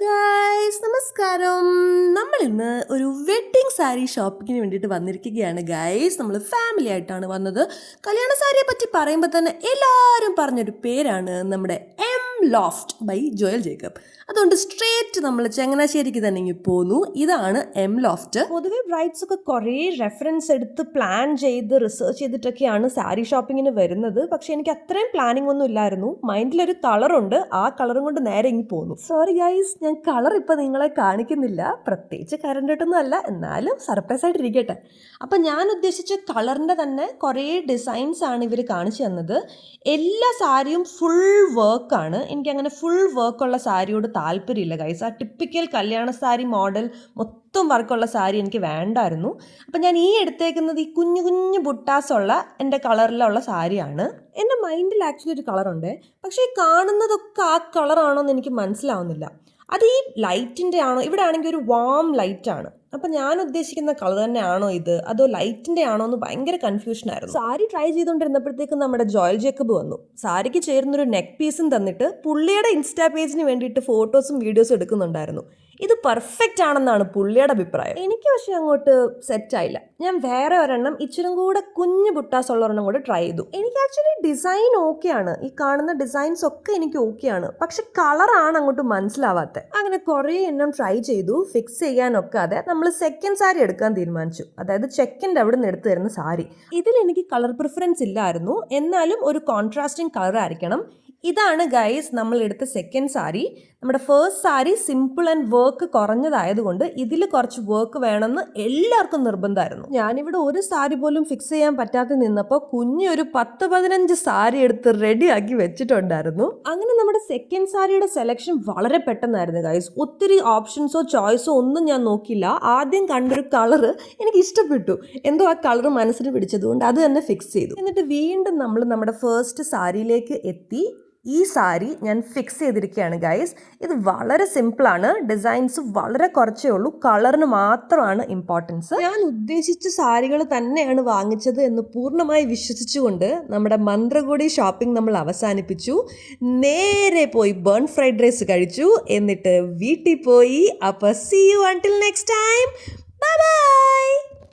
Guys നമസ്കാരം. നമ്മൾ ഇന്ന് ഒരു വെഡ്ഡിങ് സാരി ഷോപ്പിങ്ങിന് വേണ്ടിയിട്ട് വന്നിരിക്കുകയാണ് ഗൈസ്. നമ്മൾ ഫാമിലി ആയിട്ടാണ് വന്നത്. കല്യാണ സാരിയെ പറ്റി പറയുമ്പോൾ തന്നെ എല്ലാവരും പറഞ്ഞൊരു പേരാണ് നമ്മുടെ ലോഫ്റ്റ് ബൈ ജോയൽ ജേക്കബ്. അതുകൊണ്ട് സ്ട്രേറ്റ് നമ്മൾ ചങ്ങനാശ്ശേരിക്ക് തന്നെ ഇങ്ങ് പോന്നു. ഇതാണ് ലോഫ്റ്റ്. പൊതുവെ ബ്രൈഡ്സ് ഒക്കെ കുറേ റെഫറൻസ് എടുത്ത് പ്ലാൻ ചെയ്ത് റിസർച്ച് ചെയ്തിട്ടൊക്കെയാണ് സാരി ഷോപ്പിങ്ങിന് വരുന്നത്. പക്ഷെ എനിക്ക് അത്രയും പ്ലാനിങ് ഒന്നും ഇല്ലായിരുന്നു. മൈൻഡിലൊരു കളറുണ്ട്, ആ കളറും കൊണ്ട് നേരെ ഇങ്ങ് പോന്നു. സോറി ഗൈസ്, ഞാൻ കളർ ഇപ്പം നിങ്ങളെ കാണിക്കുന്നില്ല. പ്രത്യേകിച്ച് കറണ്ടിട്ടൊന്നും അല്ല, എന്നാലും സർപ്രൈസ് ആയിട്ടിരിക്കട്ടെ. അപ്പം ഞാൻ ഉദ്ദേശിച്ച കളറിൻ്റെ തന്നെ കുറേ ഡിസൈൻസ് ആണ് ഇവർ കാണിച്ചു തന്നത്. എല്ലാ സാരിയും ഫുൾ വർക്കാണ്. എനിക്കങ്ങനെ ഫുൾ വർക്കുള്ള സാരിയോട് താല്പര്യമില്ല ഗൈസ്. ആ ടിപ്പിക്കൽ കല്യാണ സാരി മോഡൽ മൊത്തം വർക്കുള്ള സാരി എനിക്ക് വേണ്ടായിരുന്നു. അപ്പം ഞാൻ ഈ എടുത്തേക്കുന്നത് ഈ കുഞ്ഞു കുഞ്ഞു ബുട്ടാസുള്ള എൻ്റെ കളറിലുള്ള സാരിയാണ്. എൻ്റെ മൈൻഡിൽ ആക്ച്വലി ഒരു കളറുണ്ട്, പക്ഷേ ഈ കാണുന്നതൊക്കെ ആ കളറാണോ എന്ന് എനിക്ക് മനസ്സിലാവുന്നില്ല. അത് ഈ ലൈറ്റിൻ്റെ ആണോ? ഇവിടെ ആണെങ്കിൽ ഒരു വാം ലൈറ്റാണ്. അപ്പം ഞാൻ ഉദ്ദേശിക്കുന്ന കളർ തന്നെയാണോ ഇത്, അതോ ലൈറ്റിൻ്റെ ആണോ എന്ന് ഭയങ്കര കൺഫ്യൂഷനായിരുന്നു. സാരി ട്രൈ ചെയ്തുകൊണ്ടിരുന്നപ്പോഴത്തേക്കും നമ്മുടെ ജോയൽ ജേക്കബ് വന്നു. സാരിക്ക് ചേരുന്നൊരു നെക്ക് പീസും തന്നിട്ട് പുള്ളിയുടെ ഇൻസ്റ്റാ പേജിന് വേണ്ടിയിട്ട് ഫോട്ടോസും വീഡിയോസും എടുക്കുന്നുണ്ടായിരുന്നു. ഇത് പെർഫെക്റ്റ് ആണെന്നാണ് പുള്ളിയുടെ അഭിപ്രായം. എനിക്ക് പക്ഷെ അങ്ങോട്ട് സെറ്റായില്ല. ഞാൻ വേറെ ഒരെണ്ണം ഇച്ചിരും കൂടെ കുഞ്ഞു ബുട്ടാസ് ഉള്ള ഒരെണ്ണം കൂടെ ട്രൈ ചെയ്തു. എനിക്ക് ആക്ച്വലി ഡിസൈൻ ഓക്കെയാണ്, ഈ കാണുന്ന ഡിസൈൻസ് ഒക്കെ എനിക്ക് ഓക്കെയാണ്, പക്ഷെ കളറാണ് അങ്ങോട്ട് മനസ്സിലാവാത്തത്. അങ്ങനെ കുറേ എണ്ണം ട്രൈ ചെയ്തു. ഫിക്സ് ചെയ്യാനൊക്കാതെ നമ്മൾ സെക്കൻഡ് സാരി എടുക്കാൻ തീരുമാനിച്ചു. അതായത് ചെക്കിൻ്റെ അവിടെ നിന്ന് എടുത്തു തരുന്ന സാരി. ഇതിൽ എനിക്ക് കളർ പ്രിഫറൻസ് ഇല്ലായിരുന്നു, എന്നാലും ഒരു കോൺട്രാസ്റ്റിംഗ് കളർ ആയിരിക്കണം. ഇതാണ് ഗൈസ് നമ്മൾ എടുത്ത സെക്കൻഡ് സാരി. നമ്മുടെ first sari simple and work കുറഞ്ഞതായതുകൊണ്ട് ഇതിൽ കുറച്ച് വർക്ക് വേണമെന്ന് എല്ലാവർക്കും നിർബന്ധമായിരുന്നു. ഞാനിവിടെ ഒരു സാരി പോലും ഫിക്സ് ചെയ്യാൻ പറ്റാതെ നിന്നപ്പോൾ കുഞ്ഞൊരു 10-15 സാരി എടുത്ത് റെഡിയാക്കി വെച്ചിട്ടുണ്ടായിരുന്നു. അങ്ങനെ നമ്മുടെ സെക്കൻഡ് സാരിയുടെ സെലക്ഷൻ വളരെ പെട്ടെന്നായിരുന്നു ഗൈസ്. ഒത്തിരി ഓപ്ഷൻസോ ചോയ്സോ ഒന്നും ഞാൻ നോക്കിയില്ല. ആദ്യം കണ്ടൊരു കളറ് എനിക്ക് ഇഷ്ടപ്പെട്ടു. എന്തോ ആ കളർ മനസ്സിന് പിടിച്ചതുകൊണ്ട് അത് തന്നെ ഫിക്സ് ചെയ്തു. എന്നിട്ട് വീണ്ടും നമ്മൾ നമ്മുടെ ഫസ്റ്റ് സാരിയിലേക്ക് എത്തി. ഈ സാരി ഞാൻ ഫിക്സ് ചെയ്തിരിക്കുകയാണ് ഗൈസ്. ഇത് വളരെ സിമ്പിളാണ്, ഡിസൈൻസ് വളരെ കുറച്ചേ ഉള്ളൂ, കളറിന് മാത്രമാണ് ഇമ്പോർട്ടൻസ്. ഞാൻ ഉദ്ദേശിച്ച സാരികൾ തന്നെയാണ് വാങ്ങിച്ചത് എന്ന് പൂർണ്ണമായി വിശ്വസിച്ചുകൊണ്ട് നമ്മുടെ മന്ത്രകോടി ഷോപ്പിംഗ് നമ്മൾ അവസാനിപ്പിച്ചു. നേരെ പോയി ബേൺ ഫ്രൈഡ് റൈസ് കഴിച്ചു, എന്നിട്ട് വീട്ടിൽ പോയി. അപ്പോൾ see you until next time. Bye by.